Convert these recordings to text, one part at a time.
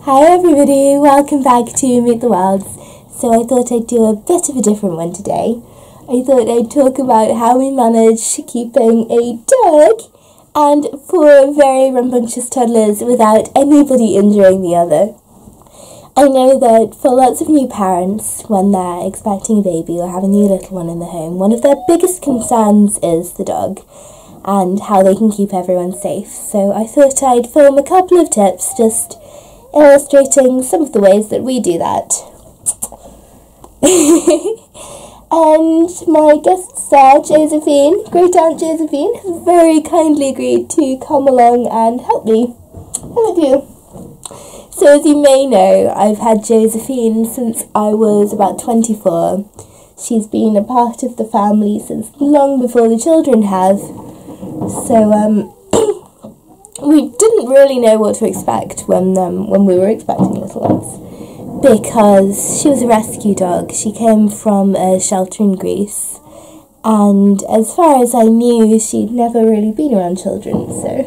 Hi everybody, welcome back to Meet the Wilds. So I thought I'd do a bit of a different one today. I thought I'd talk about how we manage keeping a dog and 4 very rambunctious toddlers without anybody injuring the other. I know that for lots of new parents, when they're expecting a baby or have a new little one in the home, one of their biggest concerns is the dog and how they can keep everyone safe. So I thought I'd film a couple of tips just illustrating some of the ways that we do that. And my guest star, Josephine, great aunt Josephine, has very kindly agreed to come along and help me. Hello, you. So as you may know, I've had Josephine since I was about 24. She's been a part of the family since long before the children have. So we didn't really know what to expect when we were expecting little ones, because she was a rescue dog. She came from a shelter in Greece, and as far as I knew, she'd never really been around children, so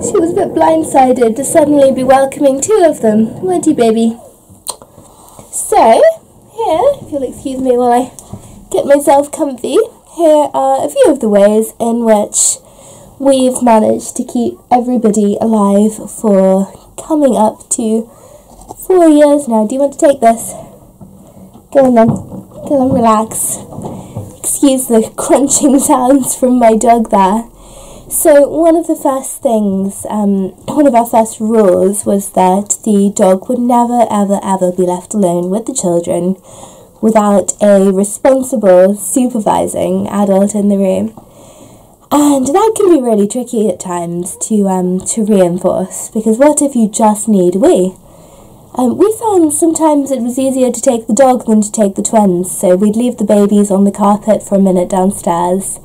she was a bit blindsided to suddenly be welcoming 2 of them, weren't you, baby? So, here, if you'll excuse me while I get myself comfy, here are a few of the ways in which we've managed to keep everybody alive for coming up to 4 years now. Do you want to take this? Go on then. Go on, relax. Excuse the crunching sounds from my dog there. So one of the first things, one of our first rules was that the dog would never, ever, ever be left alone with the children without a responsible, supervising adult in the room. And that can be really tricky at times to reinforce, because what if you just need a wee? We found sometimes it was easier to take the dog than to take the twins, so we'd leave the babies on the carpet for a minute downstairs,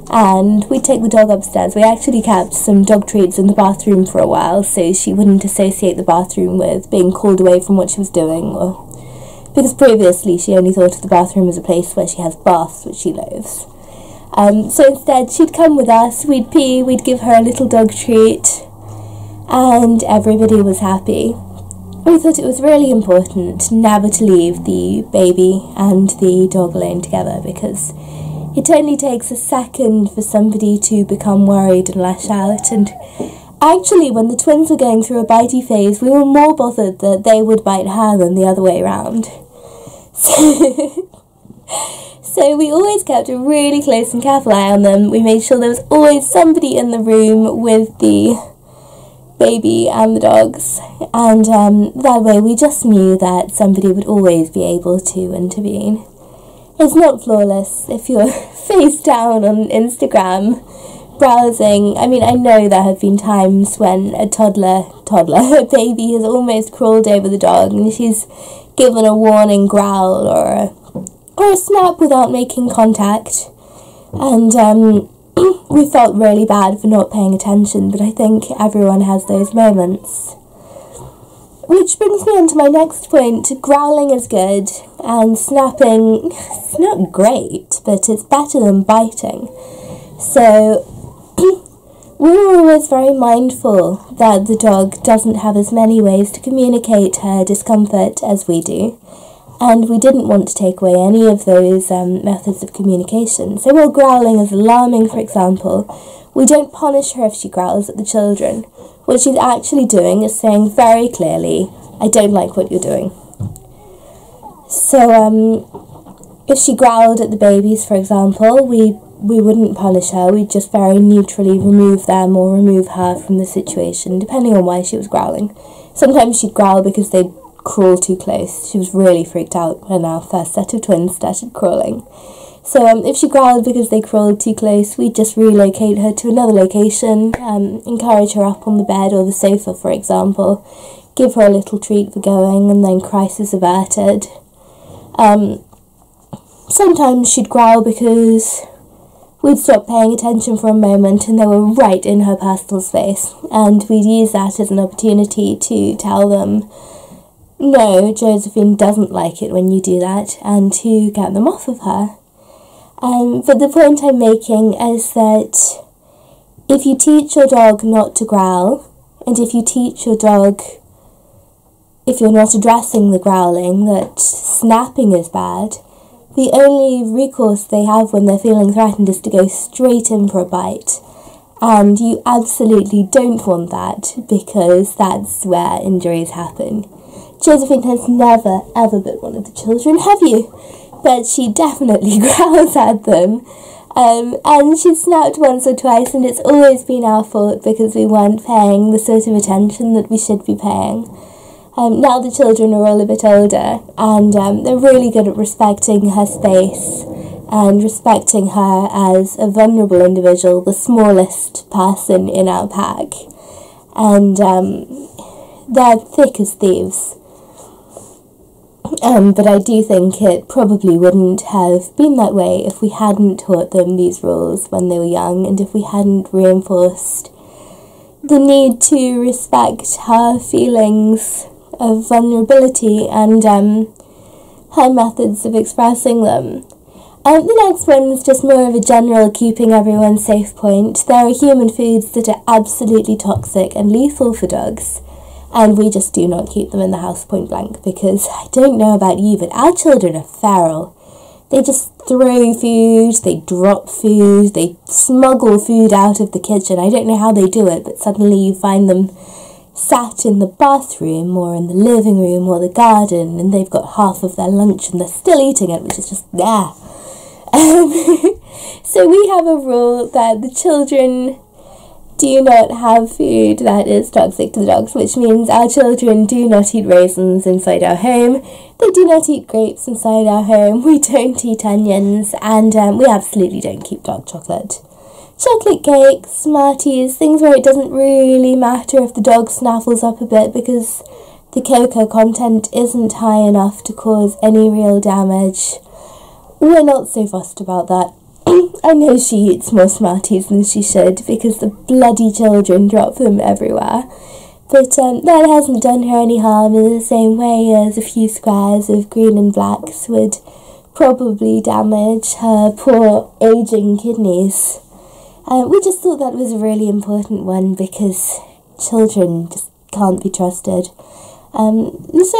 and we'd take the dog upstairs. We actually kept some dog treats in the bathroom for a while, so she wouldn't associate the bathroom with being called away from what she was doing, or because previously she only thought of the bathroom as a place where she has baths, which she loathes. So instead, she'd come with us, we'd pee, we'd give her a little dog treat, and everybody was happy. We thought it was really important never to leave the baby and the dog alone together, because it only takes a second for somebody to become worried and lash out. And actually, when the twins were going through a bitey phase, we were more bothered that they would bite her than the other way around. So we always kept a really close and careful eye on them. We made sure there was always somebody in the room with the baby and the dogs, and that way we just knew that somebody would always be able to intervene. It's not flawless. If you're face down on Instagram browsing, I mean, I know there have been times when a a baby has almost crawled over the dog and she's given a warning growl or a snap without making contact, and we felt really bad for not paying attention, but I think everyone has those moments. Which brings me on to my next point. Growling is good, and snapping is not great, but it's better than biting. So we were always very mindful that the dog doesn't have as many ways to communicate her discomfort as we do, and we didn't want to take away any of those methods of communication. So while growling is alarming, for example, we don't punish her if she growls at the children. What she's actually doing is saying very clearly, I don't like what you're doing. So if she growled at the babies, for example, we wouldn't punish her. We'd just very neutrally remove them or remove her from the situation, depending on why she was growling. Sometimes she'd growl because they'd crawl too close. She was really freaked out when our first set of twins started crawling. So if she growled because they crawled too close, we'd just relocate her to another location, encourage her up on the bed or the sofa, for example, give her a little treat for going, and then crisis averted. Sometimes she'd growl because we'd stop paying attention for a moment and they were right in her personal space, and we'd use that as an opportunity to tell them, no, Josephine doesn't like it when you do that, and to get them off of her. But the point I'm making is that if you teach your dog not to growl, and if you teach your dog if you're not addressing the growling, that snapping is bad. The only recourse they have when they're feeling threatened is to go straight in for a bite. And you absolutely don't want that, because that's where injuries happen. Josephine has never, ever bit one of the children, have you? But she definitely growls at them. And she snapped once or twice, and it's always been our fault because we weren't paying the sort of attention that we should be paying. Now the children are all a bit older, and they're really good at respecting her space and respecting her as a vulnerable individual, the smallest person in our pack. And they're thick as thieves. But I do think it probably wouldn't have been that way if we hadn't taught them these rules when they were young, and if we hadn't reinforced the need to respect her feelings of vulnerability and her methods of expressing them. The next one is just more of a general keeping everyone safe point. There are human foods that are absolutely toxic and lethal for dogs, and we just do not keep them in the house point blank, because I don't know about you, but our children are feral. They just throw food, they drop food, they smuggle food out of the kitchen. I don't know how they do it, but suddenly you find them sat in the bathroom or in the living room or the garden, and they've got half of their lunch and they're still eating it, which is just there. So we have a rule that the children do not have food that is toxic to the dogs, which means our children do not eat raisins inside our home, they do not eat grapes inside our home, we don't eat onions, and we absolutely don't keep dog chocolate. Chocolate cakes, Smarties, things where it doesn't really matter if the dog snaffles up a bit because the cocoa content isn't high enough to cause any real damage. We're not so fussed about that. I know she eats more Smarties than she should because the bloody children drop them everywhere. But that hasn't done her any harm in the same way as a few squares of green and blacks would probably damage her poor aging kidneys. We just thought that was a really important one because children just can't be trusted. So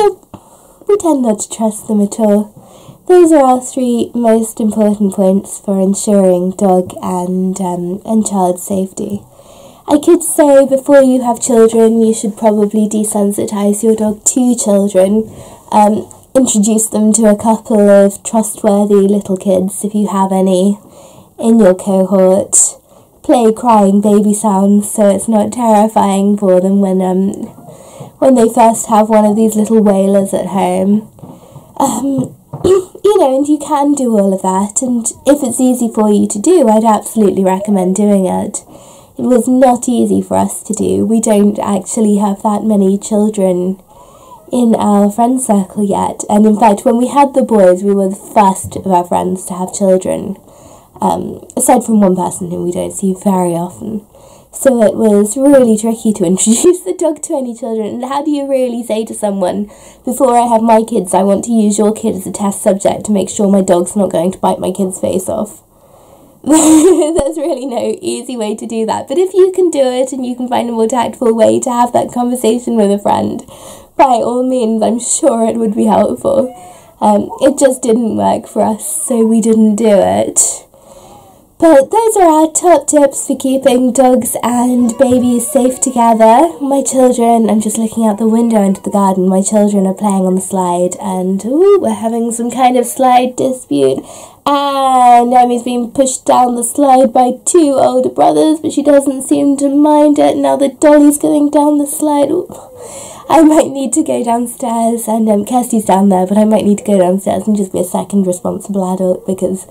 we tend not to trust them at all. Those are our three most important points for ensuring dog and child safety. I could say before you have children, you should probably desensitize your dog to children. Introduce them to a couple of trustworthy little kids, if you have any, in your cohort. Play crying baby sounds so it's not terrifying for them when they first have one of these little wailers at home. And you can do all of that, and if it's easy for you to do, I'd absolutely recommend doing it. It was not easy for us to do. We don't actually have that many children in our friend circle yet, and in fact when we had the boys we were the first of our friends to have children, aside from one person whom we don't see very often. So it was really tricky to introduce the dog to any children. And how do you really say to someone, before I have my kids, I want to use your kid as a test subject to make sure my dog's not going to bite my kid's face off? There's really no easy way to do that. But if you can do it and you can find a more tactful way to have that conversation with a friend, by all means, I'm sure it would be helpful. It just didn't work for us, so we didn't do it. But those are our top tips for keeping dogs and babies safe together. My children, I'm just looking out the window into the garden, my children are playing on the slide, and we're having some kind of slide dispute. And Emmy's being pushed down the slide by two older brothers, but she doesn't seem to mind it. Now the dolly's going down the slide. Ooh. I might need to go downstairs, and Kirsty's down there, but I might need to go downstairs and just be a second responsible adult because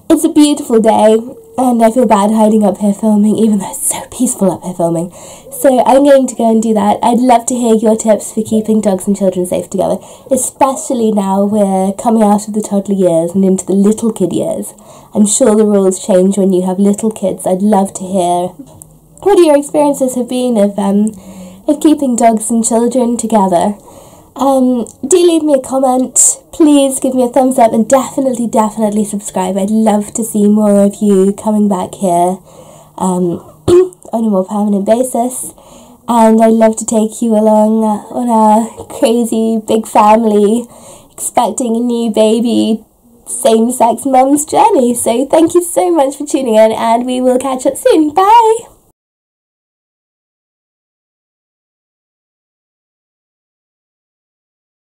it's a beautiful day, and I feel bad hiding up here filming, even though it's so peaceful up here filming. So I'm going to go and do that. I'd love to hear your tips for keeping dogs and children safe together, especially now we're coming out of the toddler years and into the little kid years. I'm sure the rules change when you have little kids. I'd love to hear what your experiences have been of keeping dogs and children together. Do leave me a comment, please give me a thumbs up, and definitely subscribe. I'd love to see more of you coming back here on a more permanent basis. and I'd love to take you along on our crazy big family expecting a new baby same-sex mum's journey. So thank you so much for tuning in, and we will catch up soon. Bye!